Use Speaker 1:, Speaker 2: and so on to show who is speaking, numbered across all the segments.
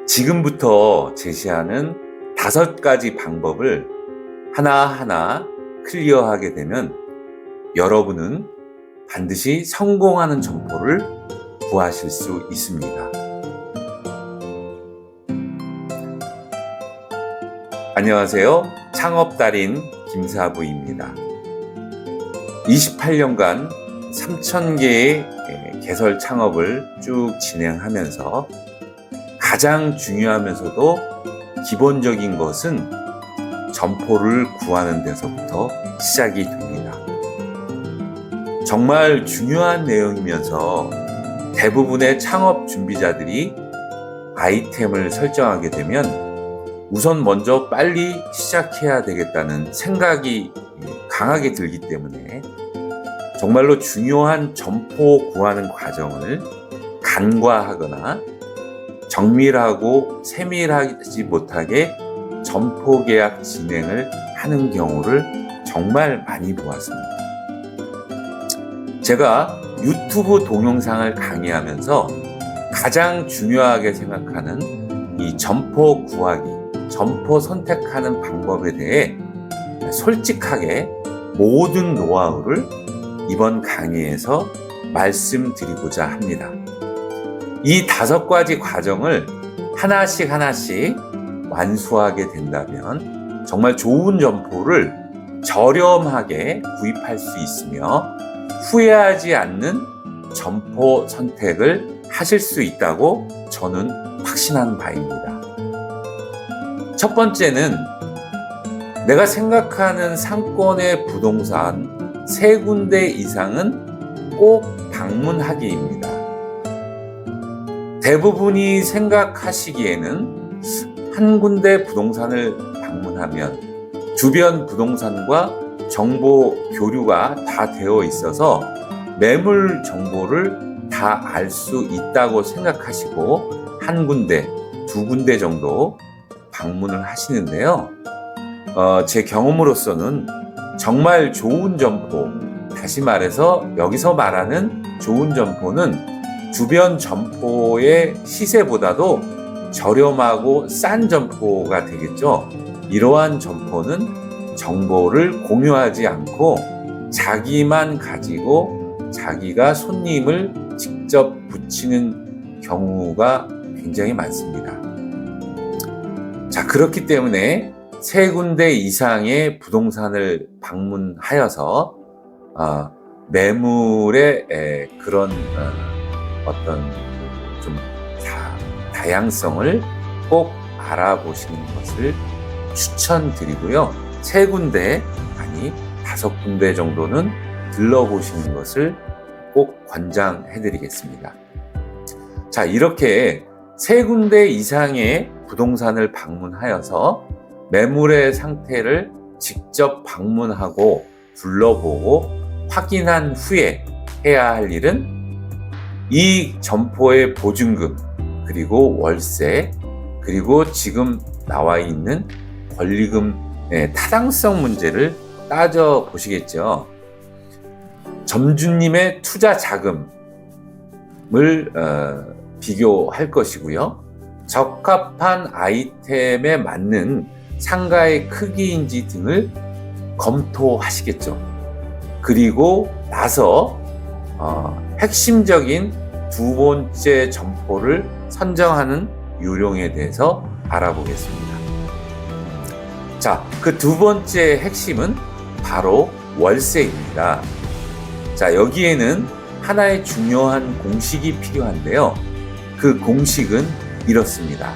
Speaker 1: 지금부터 제시하는 5가지 방법을 하나하나 클리어하게 되면 여러분은 반드시 성공하는 점포를 구하실 수 있습니다. 안녕하세요. 창업달인 김사부입니다. 28년간 3,000개의 개설 창업을 쭉 진행하면서 가장 중요하면서도 기본적인 것은 점포를 구하는 데서부터 시작이 됩니다. 정말 중요한 내용이면서 대부분의 창업 준비자들이 아이템을 설정하게 되면 우선 먼저 빨리 시작해야 되겠다는 생각이 강하게 들기 때문에 정말로 중요한 점포 구하는 과정을 간과하거나 정밀하고 세밀하지 못하게 점포 계약 진행을 하는 경우를 정말 많이 보았습니다. 제가 유튜브 동영상을 강의하면서 가장 중요하게 생각하는 이 점포 구하기, 점포 선택하는 방법에 대해 솔직하게 모든 노하우를 이번 강의에서 말씀드리고자 합니다. 이 5가지 과정을 하나씩 완수하게 된다면 정말 좋은 점포를 저렴하게 구입할 수 있으며 후회하지 않는 점포 선택을 하실 수 있다고 저는 확신하는 바입니다. 첫 번째는 내가 생각하는 상권의 부동산 3군데 이상은 꼭 방문하기입니다. 대부분이 생각하시기에는 한 군데 부동산을 방문하면 주변 부동산과 정보 교류가 다 되어 있어서 매물 정보를 다 알 수 있다고 생각하시고 한 군데, 2군데 정도 방문을 하시는데요. 제 경험으로서는 정말 좋은 점포, 다시 말해서 여기서 말하는 좋은 점포는 주변 점포의 시세보다도 저렴하고 싼 점포가 되겠죠. 이러한 점포는 정보를 공유하지 않고 자기만 가지고 자기가 손님을 직접 붙이는 경우가 굉장히 많습니다. 자, 그렇기 때문에 3군데 이상의 부동산을 방문하여서 매물의 그런 어떤 좀 다양성을 꼭 알아보시는 것을 추천드리고요. 3군데 아니 5군데 정도는 들러보시는 것을 꼭 권장해드리겠습니다. 자, 이렇게 3군데 이상의 부동산을 방문하여서 매물의 상태를 직접 방문하고 둘러보고 확인한 후에 해야 할 일은 이 점포의 보증금, 그리고 월세, 그리고 지금 나와 있는 권리금의 타당성 문제를 따져보시겠죠. 점주님의 투자 자금을 비교할 것이고요. 적합한 아이템에 맞는 상가의 크기인지 등을 검토하시겠죠. 그리고 나서 핵심적인 2번째 점포를 선정하는 요령에 대해서 알아보겠습니다. 자, 그 2번째 핵심은 바로 월세입니다. 자, 여기에는 하나의 중요한 공식이 필요한데요. 그 공식은 이렇습니다.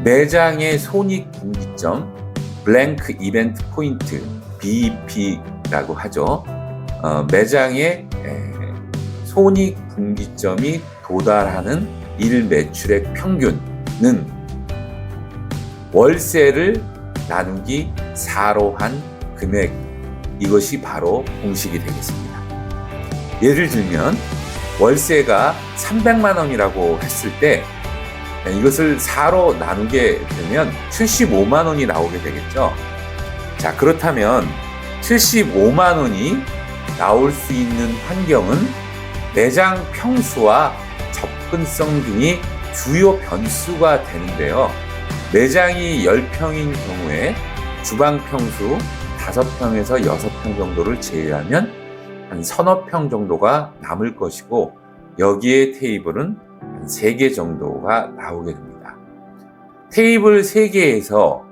Speaker 1: 매장의 손익분기점, 블랭크 이벤트 포인트, BEP라고 하죠. 매장의 손익분기점이 도달하는 일 매출액 평균은 월세를 나누기 4로 한 금액, 이것이 바로 공식이 되겠습니다. 예를 들면 월세가 300만 원이라고 했을 때 이것을 4로 나누게 되면 75만 원이 나오게 되겠죠. 자, 그렇다면 75만 원이 나올 수 있는 환경은 매장 평수와 접근성 등이 주요 변수가 되는데요. 매장이 10평인 경우에 주방 평수 5평에서 6평 정도를 제외하면 한 서너 평 정도가 남을 것이고, 여기에 테이블은 한 3개 정도가 나오게 됩니다. 테이블 3개에서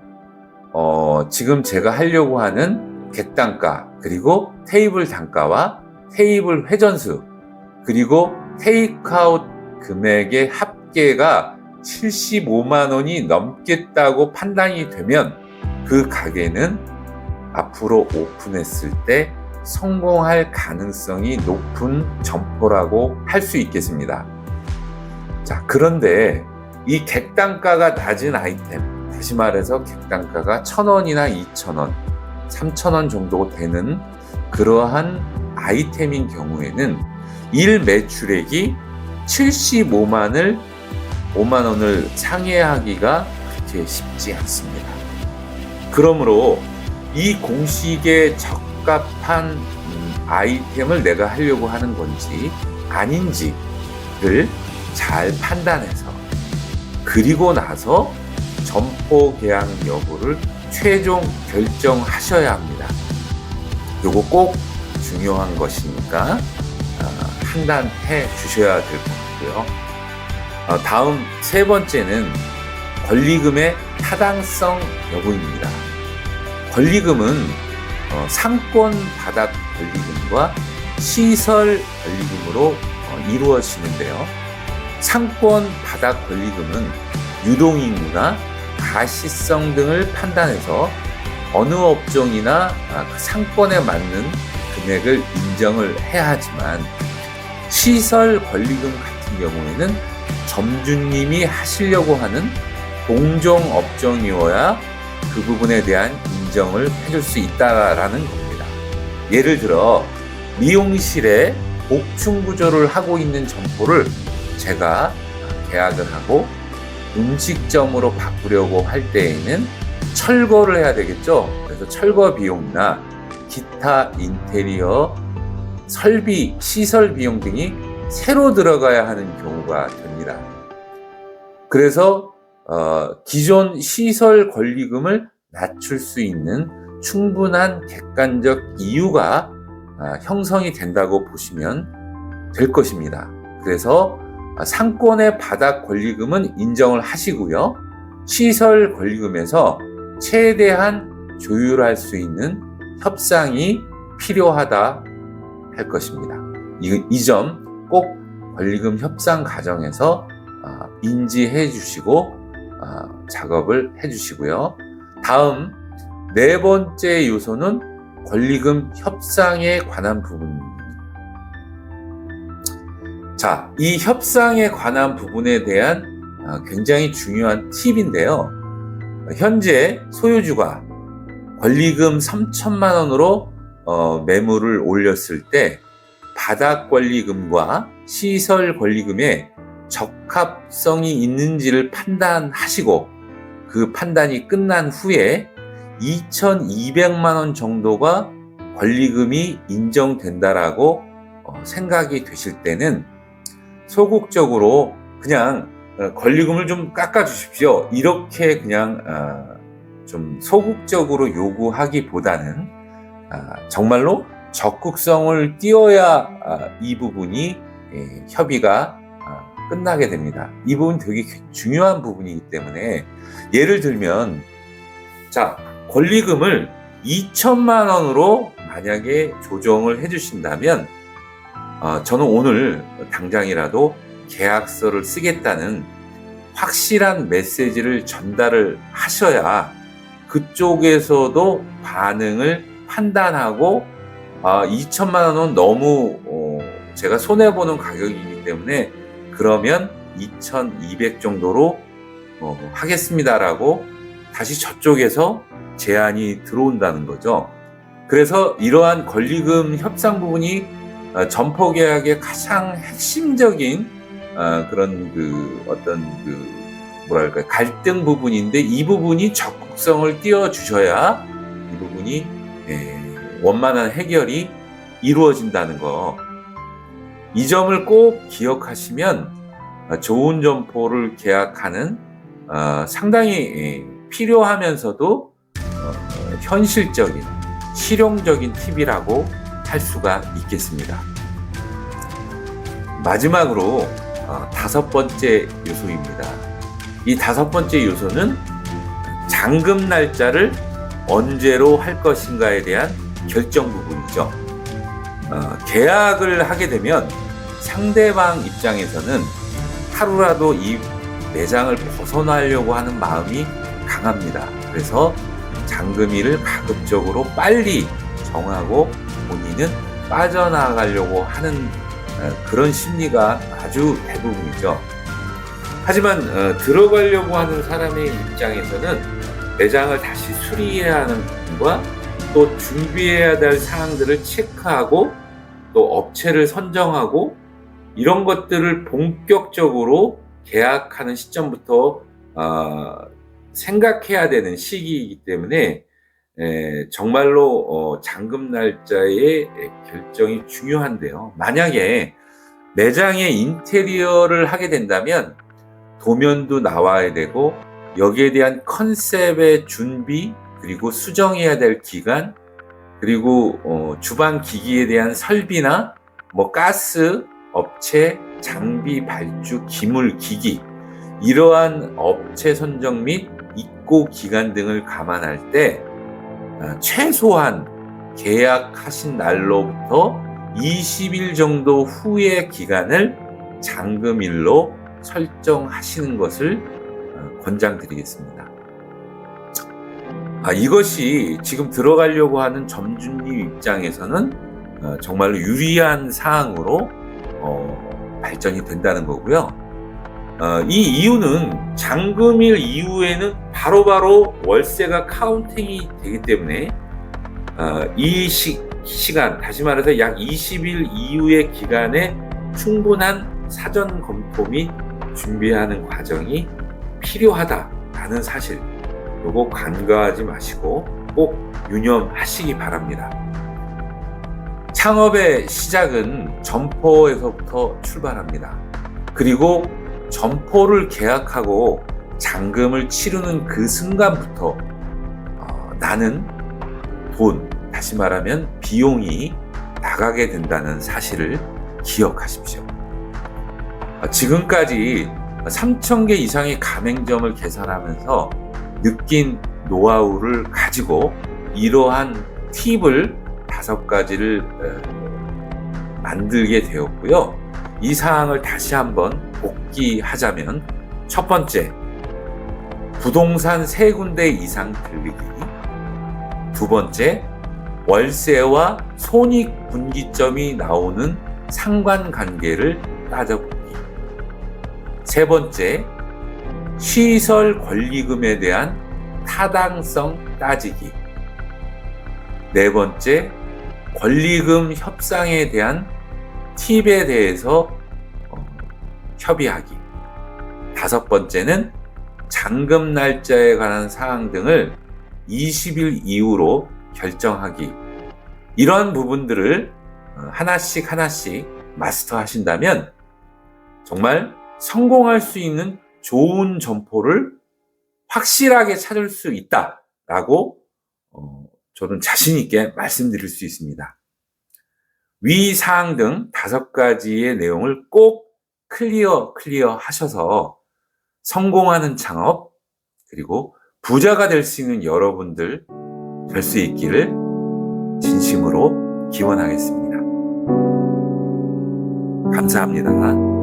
Speaker 1: 지금 제가 하려고 하는 객단가, 그리고 테이블 단가와 테이블 회전수, 그리고 테이크아웃 금액의 합계가 75만 원이 넘겠다고 판단이 되면 그 가게는 앞으로 오픈했을 때 성공할 가능성이 높은 점포라고 할 수 있겠습니다. 자, 그런데 이 객단가가 낮은 아이템, 다시 말해서 객단가가 1,000원이나 2,000원, 3,000원 정도 되는 그러한 아이템인 경우에는 일 매출액이 75만 원을 상회하기가 그렇게 쉽지 않습니다. 그러므로 이 공식에 적합한 아이템을 내가 하려고 하는 건지 아닌지를 잘 판단해서, 그리고 나서 점포 계약 여부를 최종 결정하셔야 합니다. 요거 꼭 중요한 것이니까 판단해 주셔야 될 것 같고요. 다음 3번째는 권리금의 타당성 여부입니다. 권리금은 상권 바닥 권리금과 시설 권리금으로 이루어지는데요. 상권 바닥 권리금은 유동인구나 가시성 등을 판단해서 어느 업종이나 그 상권에 맞는 금액을 인정을 해야 하지만, 시설 권리금 같은 경우에는 점주님이 하시려고 하는 공정 업종이어야 그 부분에 대한 인정을 해줄 수 있다라는 겁니다. 예를 들어 미용실에 복층 구조를 하고 있는 점포를 제가 계약을 하고 음식점으로 바꾸려고 할 때에는 철거를 해야 되겠죠. 그래서 철거 비용이나 기타 인테리어 설비, 시설 비용 등이 새로 들어가야 하는 경우가 됩니다. 그래서 기존 시설 권리금을 낮출 수 있는 충분한 객관적 이유가 형성이 된다고 보시면 될 것입니다. 그래서 상권의 바닥 권리금은 인정을 하시고요. 시설 권리금에서 최대한 조율할 수 있는 협상이 필요하다 할 것입니다. 이 점 꼭 권리금 협상 과정에서 인지해 주시고 작업을 해 주시고요. 다음 4번째 요소는 권리금 협상에 관한 부분입니다. 자, 이 협상에 관한 부분에 대한 굉장히 중요한 팁인데요. 현재 소유주가 권리금 3천만 원으로 매물을 올렸을 때 바닥 권리금과 시설 권리금에 적합성이 있는지를 판단하시고, 그 판단이 끝난 후에 2,200만 원 정도가 권리금이 인정된다라고 생각이 되실 때는 소극적으로 그냥 권리금을 좀 깎아 주십시오, 이렇게 그냥 좀 소극적으로 요구하기보다는 정말로 적극성을 띄워야 이 부분이 협의가 끝나게 됩니다. 이 부분 되게 중요한 부분이기 때문에, 예를 들면 자, 권리금을 2천만 원으로 만약에 조정을 해주신다면 저는 오늘 당장이라도 계약서를 쓰겠다는 확실한 메시지를 전달을 하셔야 그쪽에서도 반응을 판단하고 2천만 원은 너무 제가 손해보는 가격이기 때문에 그러면 2,200 정도로 하겠습니다라고 다시 저쪽에서 제안이 들어온다는 거죠. 그래서 이러한 권리금 협상 부분이 점포 계약의 가장 핵심적인 그런 뭐랄까 갈등 부분인데, 이 부분이 적극성을 띄워주셔야 이 부분이 원만한 해결이 이루어진다는 거, 이 점을 꼭 기억하시면 좋은 점포를 계약하는 상당히 필요하면서도 현실적인, 실용적인 팁이라고 할 수가 있겠습니다. 마지막으로 5번째 요소입니다. 이 5번째 요소는 잔금 날짜를 언제로 할 것인가에 대한 결정 부분이죠. 계약을 하게 되면 상대방 입장에서는 하루라도 이 매장을 벗어나려고 하는 마음이 강합니다. 그래서 잔금일을 가급적으로 빨리 정하고 본인은 빠져나가려고 하는 그런 심리가 아주 대부분이죠. 하지만 들어가려고 하는 사람의 입장에서는 매장을 다시 수리해야 하는 부분과 또 준비해야 될 사항들을 체크하고 또 업체를 선정하고 이런 것들을 본격적으로 계약하는 시점부터 생각해야 되는 시기이기 때문에 정말로 잔금 날짜의 결정이 중요한데요. 만약에 매장의 인테리어를 하게 된다면 도면도 나와야 되고 여기에 대한 컨셉의 준비 그리고 수정해야 될 기간 그리고 주방 기기에 대한 설비나 가스, 업체, 장비, 발주, 기물, 기기 이러한 업체 선정 및 입고 기간 등을 감안할 때 최소한 계약하신 날로부터 20일 정도 후의 기간을 잔금일로 설정하시는 것을 권장드리겠습니다. 이것이 지금 들어가려고 하는 점주님 입장에서는 정말로 유리한 사항으로 발전이 된다는 거고요. 이 이유는 잔금일 이후에는 바로바로 월세가 카운팅이 되기 때문에 이 시간, 다시 말해서 약 20일 이후의 기간에 충분한 사전 검토 및 준비하는 과정이 필요하다라는 사실, 요거 간과하지 마시고 꼭 유념하시기 바랍니다. 창업의 시작은 점포에서부터 출발합니다. 그리고 점포를 계약하고 잔금을 치르는 그 순간부터 나는 돈, 다시 말하면 비용이 나가게 된다는 사실을 기억하십시오. 지금까지 3,000개 이상의 가맹점을 개설하면서 느낀 노하우를 가지고 이러한 팁을 5가지를 만들게 되었고요. 이 사항을 다시 한번 복기하자면 첫 번째, 부동산 3군데 이상 들리기. 두 번째, 월세와 손익분기점이 나오는 상관관계를 따져보기. 세 번째, 시설 권리금에 대한 타당성 따지기. 네 번째, 권리금 협상에 대한 팁에 대해서 협의하기. 5번째는 잔금 날짜에 관한 사항 등을 20일 이후로 결정하기. 이런 부분들을 하나씩 마스터 하신다면 정말 성공할 수 있는 좋은 점포를 확실하게 찾을 수 있다라고 저는 자신 있게 말씀드릴 수 있습니다. 위 사항 등 5가지의 내용을 꼭 클리어 하셔서 성공하는 창업 그리고 부자가 될 수 있는 여러분들 될 수 있기를 진심으로 기원하겠습니다. 감사합니다.